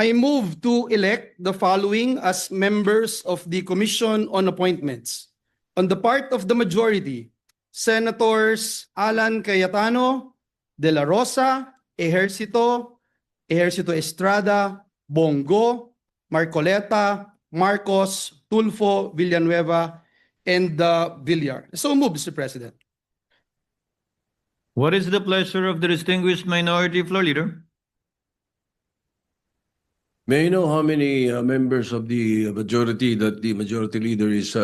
I move to elect the following as members of the Commission on Appointments. On the part of the majority, Senators Alan Cayetano, De La Rosa, Ejercito Estrada, Bongo, Marcoleta, Marcos, Tulfo, Villanueva, and Villar. So moved, Mr. President. What is the pleasure of the distinguished minority floor leader? May I know how many members of the majority that the majority leader is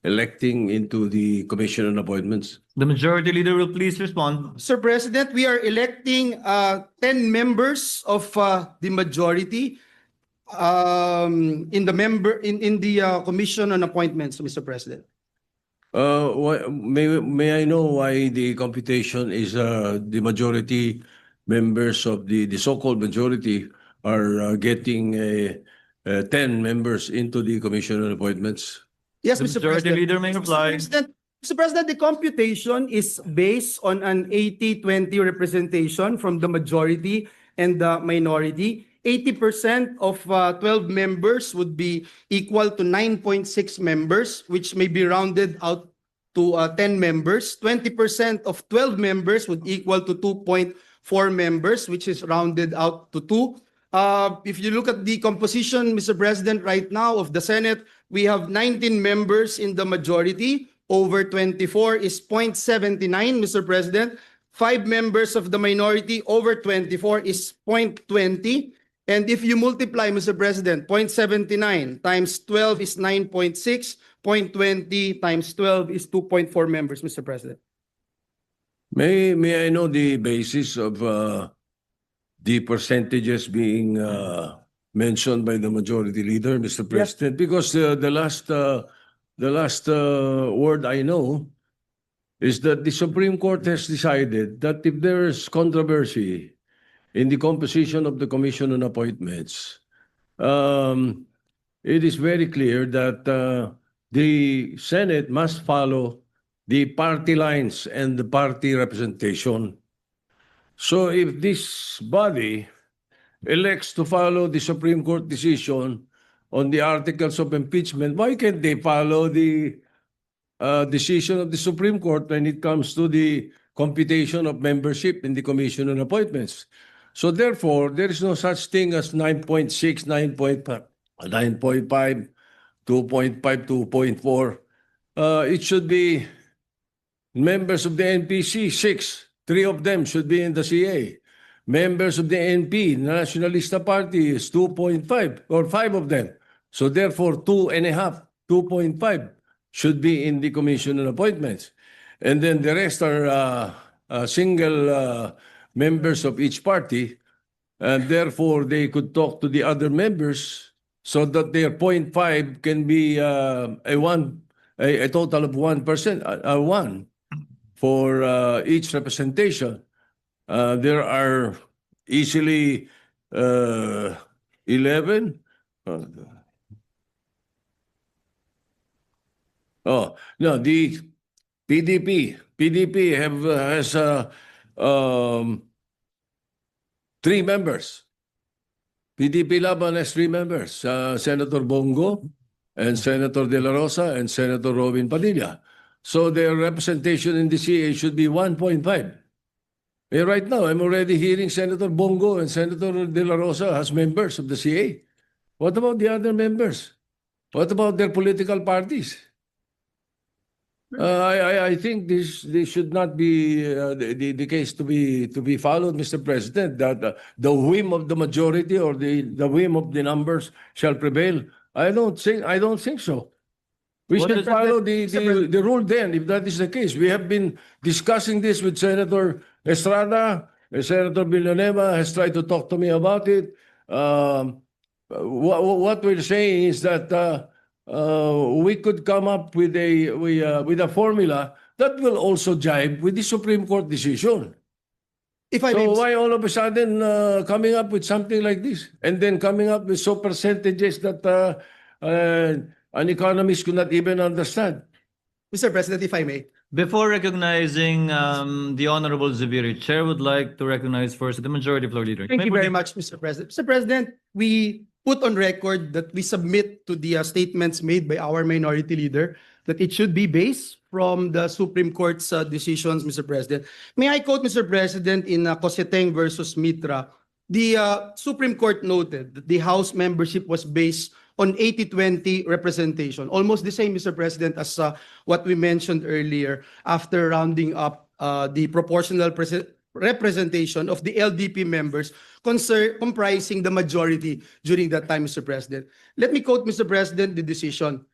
electing into the Commission on Appointments? The majority leader will please respond. Mr. President, we are electing 10 members of the majority in the Commission on Appointments, Mr. President. May I know why the computation is the majority members of the so-called majority are getting 10 members into the Commission on Appointments? Yes, The Mr. majority President. leader may reply. Mr. President, the computation is based on an 80-20 representation from the majority and the minority. 80% of 12 members would be equal to 9.6 members, which may be rounded out to 10 members. 20% of 12 members would equal to 2.4 members, which is rounded out to 2. If you look at the composition, Mr. President, right now of the Senate, we have 19 members in the majority. Over 24 is 0.79, Mr. President. 5 members of the minority, over 24 is 0.20. And if you multiply, Mr. President, 0.79 times 12 is 9.6, 0.20 times 12 is 2.4 members, Mr. President. May I know the basis of the percentages being mentioned by the majority leader, Mr. President? Because the last word I know is that the Supreme Court has decided that if there is controversy in the composition of the Commission on Appointments, it is very clear that the Senate must follow the party lines and the party representation. So if this body elects to follow the Supreme Court decision on the articles of impeachment, why can't they follow the decision of the Supreme Court when it comes to the computation of membership in the Commission on Appointments? So therefore, there is no such thing as 9.6, 9.5, 9.5, 2.5, 2.4. It should be members of the NPC, 6. 3 of them should be in the CA. Members of the NP, Nationalista Party, is 2.5 or 5 of them. So therefore, 2.5, 2.5 should be in the Commission on Appointments. And then the rest are single members of each party, and therefore they could talk to the other members so that their 0.5 can be a total of 1%, 1 for each representation. There are easily 11. Oh no, the PDP has 3 members. PDP Laban has 3 members. Senator Bongo and Senator De La Rosa and Senator Robin Padilla. So their representation in the CA should be 1.5. Right now, I'm already hearing Senator Bongo and Senator De La Rosa as members of the CA. What about the other members? What about their political parties? I think this should not be the case to be followed, Mr. President. That the whim of the majority or the whim of the numbers shall prevail. I don't think so. We should follow the rule then, if that is the case. We have been discussing this with Senator Estrada. Senator Villanueva has tried to talk to me about it. What we're saying is that we could come up with a formula that will also jibe with the Supreme Court decision. Why all of a sudden coming up with something like this, and then coming up with so percentages that an economist could not even understand? Mr. President, if I may, Before recognizing the Honorable Zubiri, Chair would like to recognize first the Majority Floor Leader. Thank May you I very proceed? much, Mr. President. Mr. President, we put on record that we submit to the statements made by our minority leader that it should be based from the Supreme Court's decisions, Mr. President. May I quote, Mr. President, in Coseteng versus Mitra, the Supreme Court noted that the House membership was based on 80-20 representation. Almost the same, Mr. President, as what we mentioned earlier after rounding up the proportional representation of the LDP members comprising the majority during that time, Mr. President. Let me quote, Mr. President, the decision.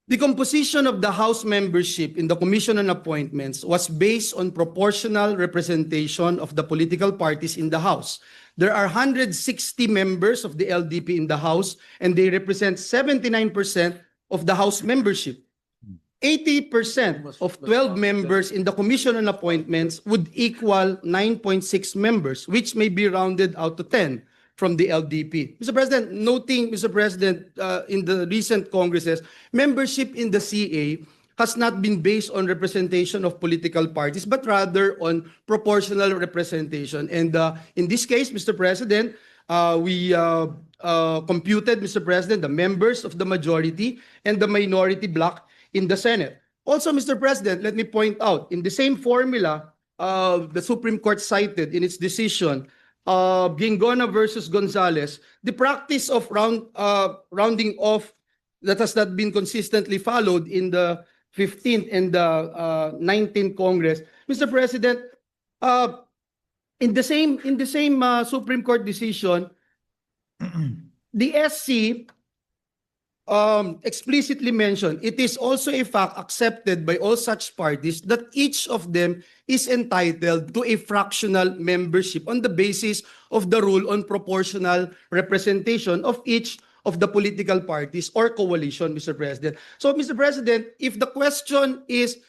The composition of the House membership in the Commission on Appointments was based on proportional representation of the political parties in the House. There are 160 members of the LDP in the House, and they represent 79% of the House membership. 80% of 12 members in the Commission on Appointments would equal 9.6 members, which may be rounded out to 10 from the LDP. Mr. President, noting, Mr. President, in the recent Congresses, membership in the CA has not been based on representation of political parties, but rather on proportional representation. And in this case, Mr. President, we computed, Mr. President, the members of the majority and the minority bloc in the Senate. Also, Mr. President, let me point out, in the same formula the Supreme Court cited in its decision, Gingona versus Gonzales, the practice of rounding off that has not been consistently followed in the 15th and the 19th Congress. Mr. President, in the same Supreme Court decision, the SC explicitly mentioned, it is also a fact accepted by all such parties that each of them is entitled to a fractional membership on the basis of the rule on proportional representation of each of the political parties or coalition, Mr. President. So, Mr. President, if the question is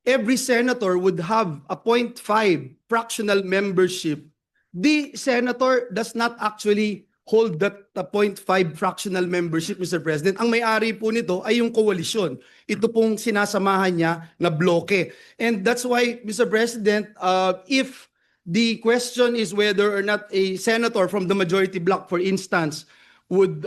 every senator would have a 0.5 fractional membership, the senator does not actually hold that 0.5 fractional membership, Mr. President. Ang may-ari po nito ay yung koalisyon. Ito pong sinasamahan niya na bloke. And that's why, Mr. President, if the question is whether or not a senator from the majority bloc, for instance, would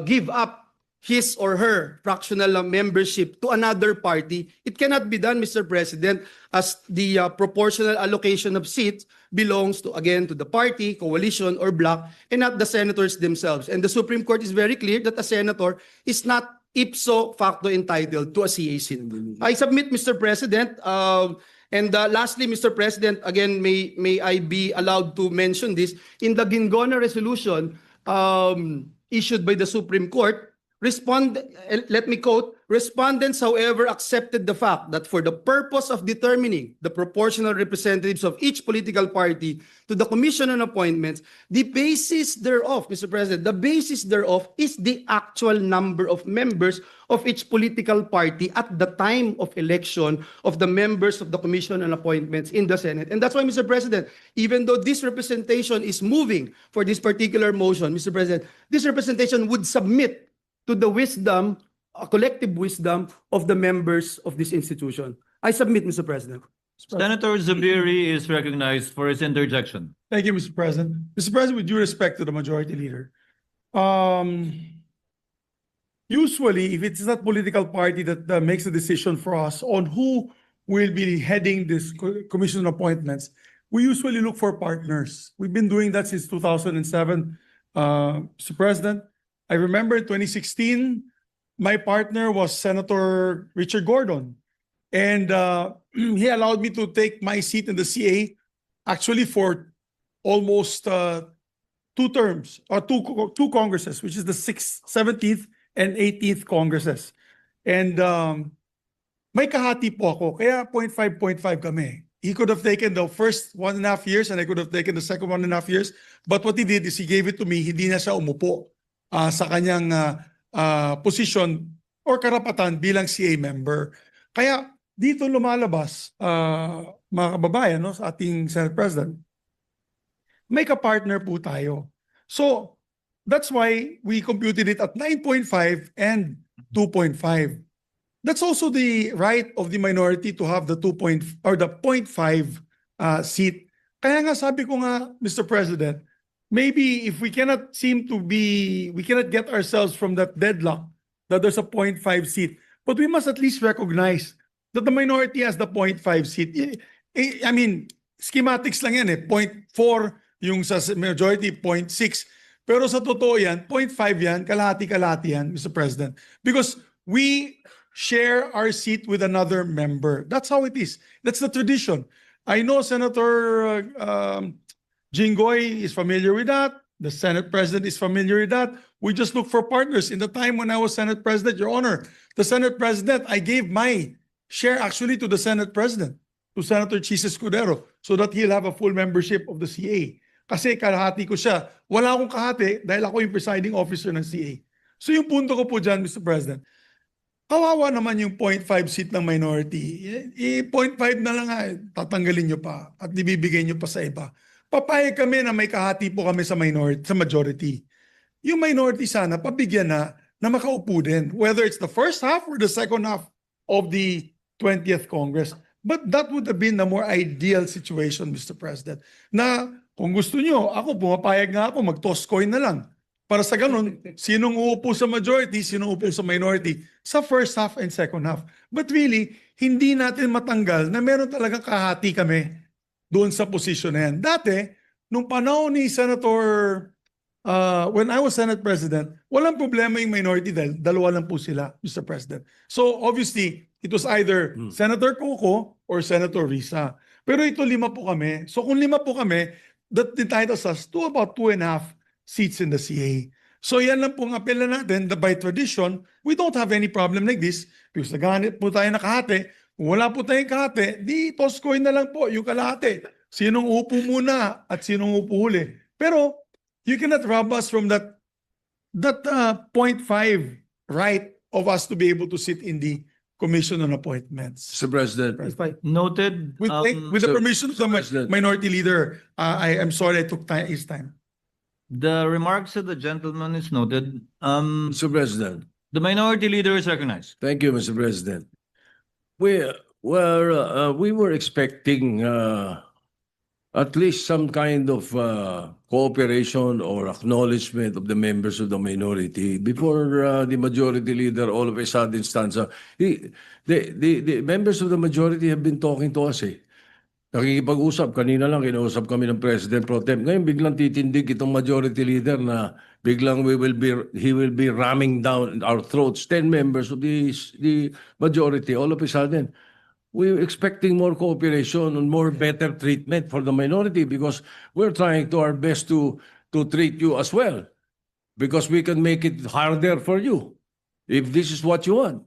give up his or her fractional membership to another party, it cannot be done, Mr. President, as the proportional allocation of seats belongs to, again, to the party, coalition, or bloc, and not the senators themselves. And the Supreme Court is very clear that a senator is not ipso facto entitled to a CA seat. I submit, Mr. President, and lastly, Mr. President, again, may I be allowed to mention this, in the Gingona resolution issued by the Supreme Court, let me quote, respondents, however, accepted the fact that for the purpose of determining the proportional representatives of each political party to the Commission on Appointments, the basis thereof, Mr. President, the basis thereof is the actual number of members of each political party at the time of election of the members of the Commission on Appointments in the Senate. And that's why, Mr. President, even though this representation is moving for this particular motion, Mr. President, this representation would submit to the wisdom, a collective wisdom of the members of this institution. I submit, Mr. President. Senator Zubiri is recognized for his interjection. Thank you, Mr. President. Mr. President, with due respect to the majority leader, usually, if it's not political party that makes a decision for us on who will be heading this commission appointments, we usually look for partners. We've been doing that since 2007, Mr. President. I remember in 2016, my partner was Senator Richard Gordon. And he allowed me to take my seat in the CA actually for almost 2 terms, or two Congresses, which is the 6th, 17th, and 18th Congresses. And may kahati po ako, kaya 0.5 kami. He could have taken the first 1.5 years and I could have taken the second 1.5 years. But what he did is he gave it to me, hindi na siya umupo sa kanyang position or karapatan bilang CA member. Kaya dito lumalabas, mga kababayan, no, sa ating Senate President, may ka-partner po tayo. So, that's why we computed it at 9.5 and 2.5. that's also the right of the minority to have the 2 point or the 0.5 seat. Kaya nga sabi ko nga, Mr. President, maybe if we cannot get ourselves from that deadlock that there's a 0.5 seat, but we must at least recognize that the minority has the 0.5 seat. I mean, schematics lang yan 0.4 yung sa majority, 0.6. Pero sa totoo yan, 0.5 yan, kalahati-kalahati yan, Mr. President. Because we share our seat with another member. That's how it is. That's the tradition. I know Senator Jinggoy is familiar with that. The Senate President is familiar with that. We just look for partners. In the time when I was Senate President, Your Honor, the Senate President, I gave my share actually to the Senate President, to Senator Chis Escudero, so that he'll have a full membership of the CA. Kasi kalahati ko siya. Wala akong kahati dahil ako yung presiding officer ng CA. So yung punto ko po dyan, Mr. President, kawawa naman yung 0.5 seat ng minority. 0.5 na lang tatanggalin nyo pa at ibibigay nyo pa sa iba. Papayag kami na may kahati po kami sa majority. Yung minority sana, pabigyan na makaupo din. Whether it's the first half or the second half of the 20th Congress. But that would have been the more ideal situation, Mr. President. Na kung gusto nyo, ako pumapayag nga ako, mag-toss coin na lang. Para sa ganun, sinong uupo sa majority, sinong uupo sa minority sa first half and second half. But really, hindi natin matanggal na meron talagang kahati kami doon sa posisyon na yan. Dati, nung panahon ni Senator, when I was Senate President, walang problema yung minority dahil dalawa lang po sila, Mr. President. So obviously, it was either Senator Coco or Senator Risa. Pero ito 5 po kami. So kung 5 po kami, that entitles us to about 2.5 seats in the CA. So yan lang pong apela natin, that by tradition, we don't have any problem like this because naghahanap po tayo na kahati. Kung wala po tayong kahati, di toss coin na lang po yung kalahati. Sinong upo muna at sinong upo huli. Pero you cannot rob us from that 0.5 right of us to be able to sit in the Commission on Appointments. Mr. President, Noted. With the permission of the President. minority leader, I am sorry I took his time. The remarks of the gentleman is noted. Mr. President. The minority leader is recognized. Thank you, Mr. President. We were expecting at least some kind of cooperation or acknowledgement of the members of the minority before the majority leader all of a sudden stands up. The members of the majority have been talking to us Nakikipag-usap. Kanina lang kinausap kami ng President Pro Tem. Ngayon biglang titindig itong majority leader na biglang he will be ramming down our throats 10 members of the majority all of a sudden. We're expecting more cooperation and more better treatment for the minority because we're trying to our best to treat you as well because we can make it harder for you if this is what you want.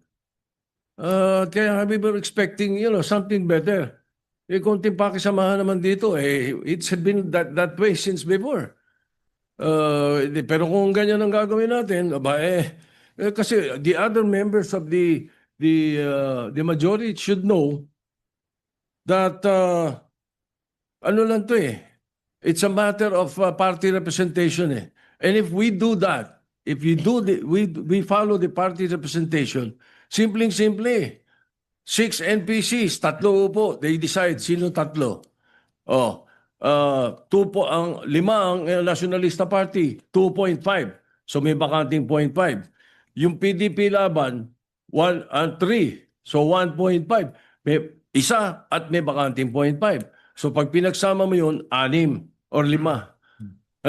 Kaya we were expecting, something better. Konting pakisamahan naman dito. It's been that way since before. Pero kung ganyan ang gagawin natin, kasi the other members of the majority should know that ano lang to it's a matter of party representation And if we do that, if we follow the party representation, simple 6 NPCs, 3 upo, they decide sino 3. 2 po ang 5 ang Nationalista Party, 2.5. So may bakanting 0.5. Yung PDP laban 1 and 3. So 1.5. May isa at may bakanting 0.5. So pag pinagsama mo yun, 6 or 5. 6.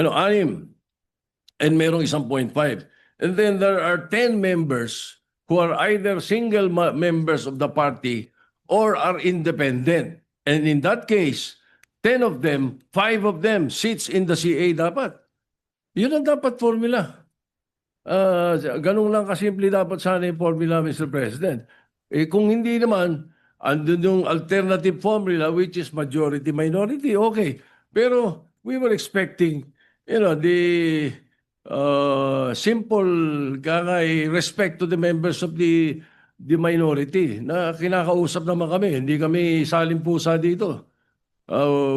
And merong isang 0.5. And then there are 10 members who are either single members of the party or are independent. And in that case, 10 of them, 5 of them sits in the CA dapat. Yun ang dapat formula. Ganun lang kasimple dapat sana yung formula, Mr. President. Kung hindi naman, andun yung alternative formula which is majority-minority, okay. Pero we were expecting, the simple respect to the members of the minority na kinakausap naman kami. Hindi kami salimpusa dito.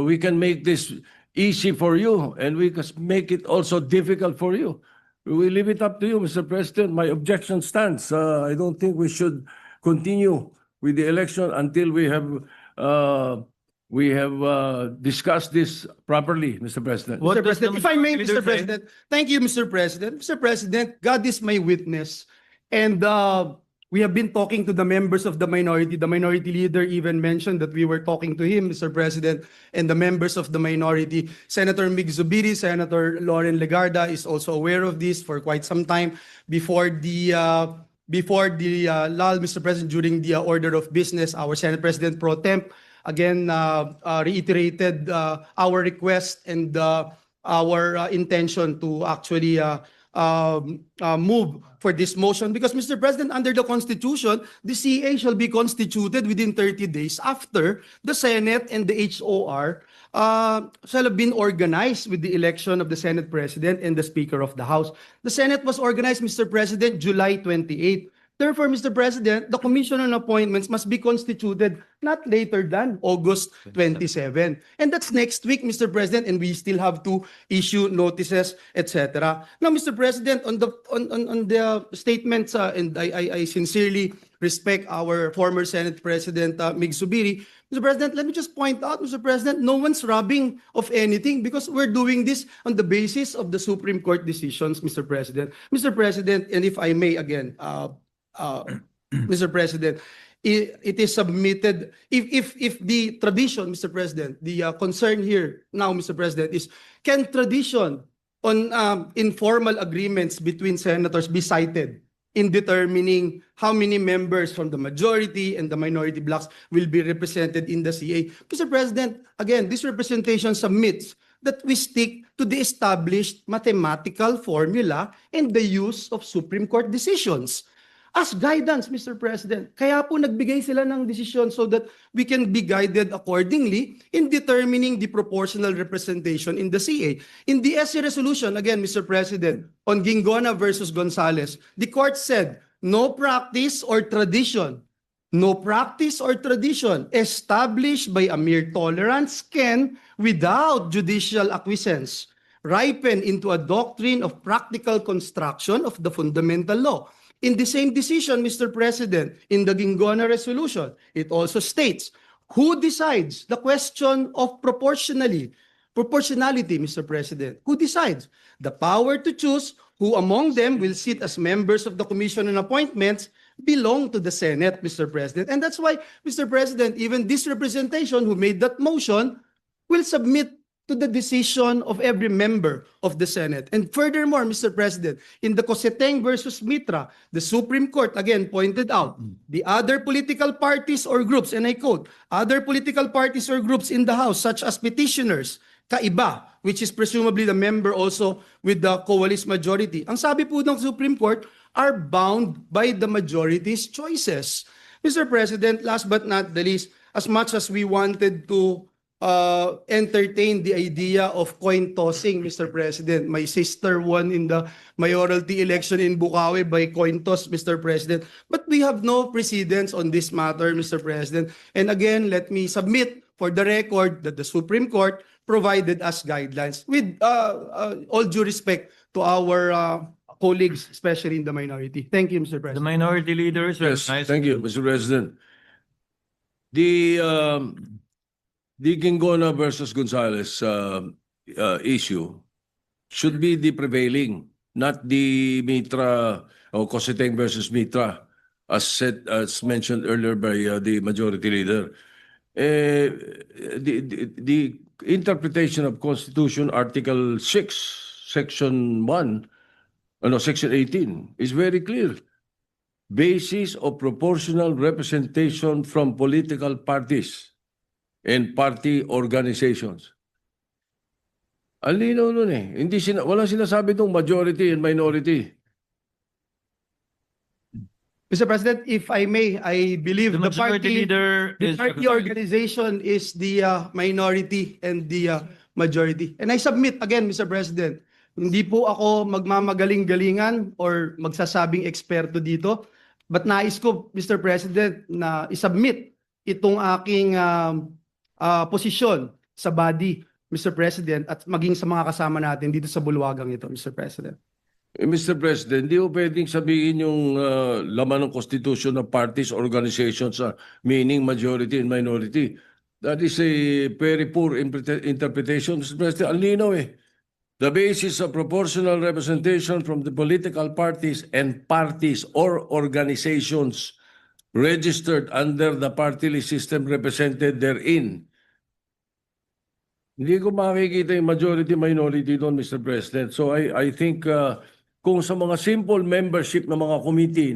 We can make this easy for you and we can make it also difficult for you. We leave it up to you, Mr. President. My objection stands. I don't think we should continue with the election until we have discussed this properly, Mr. President. What Mr. does the President, if I may, leader Mr. say? President, thank you, Mr. President. Mr. President, God is my witness. And we have been talking to the members of the minority. The minority leader even mentioned that we were talking to him, Mr. President, and the members of the minority. Senator Mig Zubiri, Senator Lauren Legarda is also aware of this for quite some time before the lull, Mr. President, during the order of business. Our Senate President Pro Temp again reiterated our request and our intention to actually move for this motion because, Mr. President, under the Constitution, the CA shall be constituted within 30 days after the Senate and the HOR shall have been organized with the election of the Senate President and the Speaker of the House. The Senate was organized, Mr. President, July 28. Therefore, Mr. President, the Commission on Appointments must be constituted not later than August 27. And that's next week, Mr. President, and we still have to issue notices, etc. Now, Mr. President, on the statements, and I sincerely respect our former Senate President, Mig Zubiri. Mr. President, let me just point out, Mr. President, no one's robbing of anything because we're doing this on the basis of the Supreme Court decisions, Mr. President. Mr. President, and if I may again, Mr. President, it is submitted, if the tradition, Mr. President, the concern here now, Mr. President, is can tradition on informal agreements between senators be cited in determining how many members from the majority and the minority blocks will be represented in the CA? Mr. President, again, this representation submits that we stick to the established mathematical formula and the use of Supreme Court decisions as guidance, Mr. President. Kaya po nagbigay sila ng desisyon so that we can be guided accordingly in determining the proportional representation in the CA. In the SC resolution, again, Mr. President, on Gingona versus Gonzales, the court said, no practice or tradition established by a mere tolerance can, without judicial acquiescence, ripen into a doctrine of practical construction of the fundamental law. In the same decision, Mr. President, in the Gingona resolution, it also states, who decides the question of proportionality, Mr. President? Who decides? The power to choose who among them will sit as members of the Commission on Appointments belong to the Senate, Mr. President. And that's why, Mr. President, even this representation who made that motion will submit to the decision of every member of the Senate. And furthermore, Mr. President, in the Coseteng versus Mitra, the Supreme Court again pointed out the other political parties or groups, and I quote, other political parties or groups in the House, such as petitioners, kaiba, which is presumably the member also with the coalition majority. Ang sabi po ng Supreme Court, are bound by the majority's choices. Mr. President, last but not the least, as much as we wanted to entertain the idea of coin tossing, Mr. President. My sister won in the mayoralty election in Bukawi by coin toss, Mr. President. But we have no precedents on this matter, Mr. President. And again, let me submit for the record that the Supreme Court provided us guidelines with all due respect to our colleagues, especially in the minority. Thank you, Mr. The President. minority leader is Yes, recognized. thank you, Mr. President. The Gingona versus Gonzales issue should be the prevailing, not the Mitra or Coseteng versus Mitra, as mentioned earlier by the majority leader. The interpretation of Constitution Article 6, Section 1, Section 18 is very clear. Basis of proportional representation from political parties and party organizations. Ang linaw nun eh. Walang sinasabi itong majority and minority. Mr. President, if I may, I believe The the majority party... leader The is party recognized. organization is the minority and the majority. And I submit again, Mr. President, hindi po ako magmamagaling-galingan or magsasabing eksperto dito. But nais ko, Mr. President, na isubmit itong aking posisyon sa body, Mr. President, at maging sa mga kasama natin dito sa bulwagang ito, Mr. President. Mr. President, di ko pwedeng sabihin yung laman ng Constitution ng parties, organizations, meaning majority and minority. That is a very poor interpretation, Mr. President. Ang linaw eh. The basis of proportional representation from the political parties and parties or organizations registered under the party list system represented therein. Hindi ko makikita yung majority minority doon, Mr. President. So I think kung sa mga simple membership ng mga committee,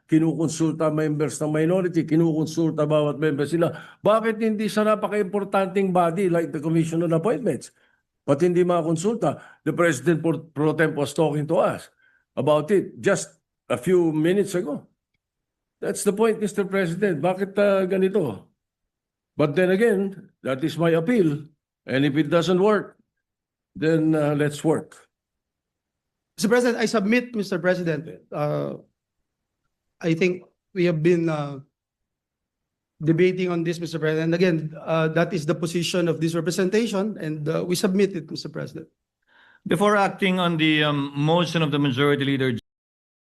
kinukonsulta members ng minority, kinukonsulta bawat member sila, bakit hindi sa napaka-importanting body like the Commission on Appointments? Ba't hindi makakonsulta? The President pro temp was talking to us about it just a few minutes ago. That's the point, Mr. President. Bakit ganito? But then again, that is my appeal. And if it doesn't work, then let's work. Mr. President, I submit, Mr. President, I think we have been debating on this, Mr. President. Again, that is the position of this representation, and we submit it, Mr. President. Before acting on the motion of the Majority Leader,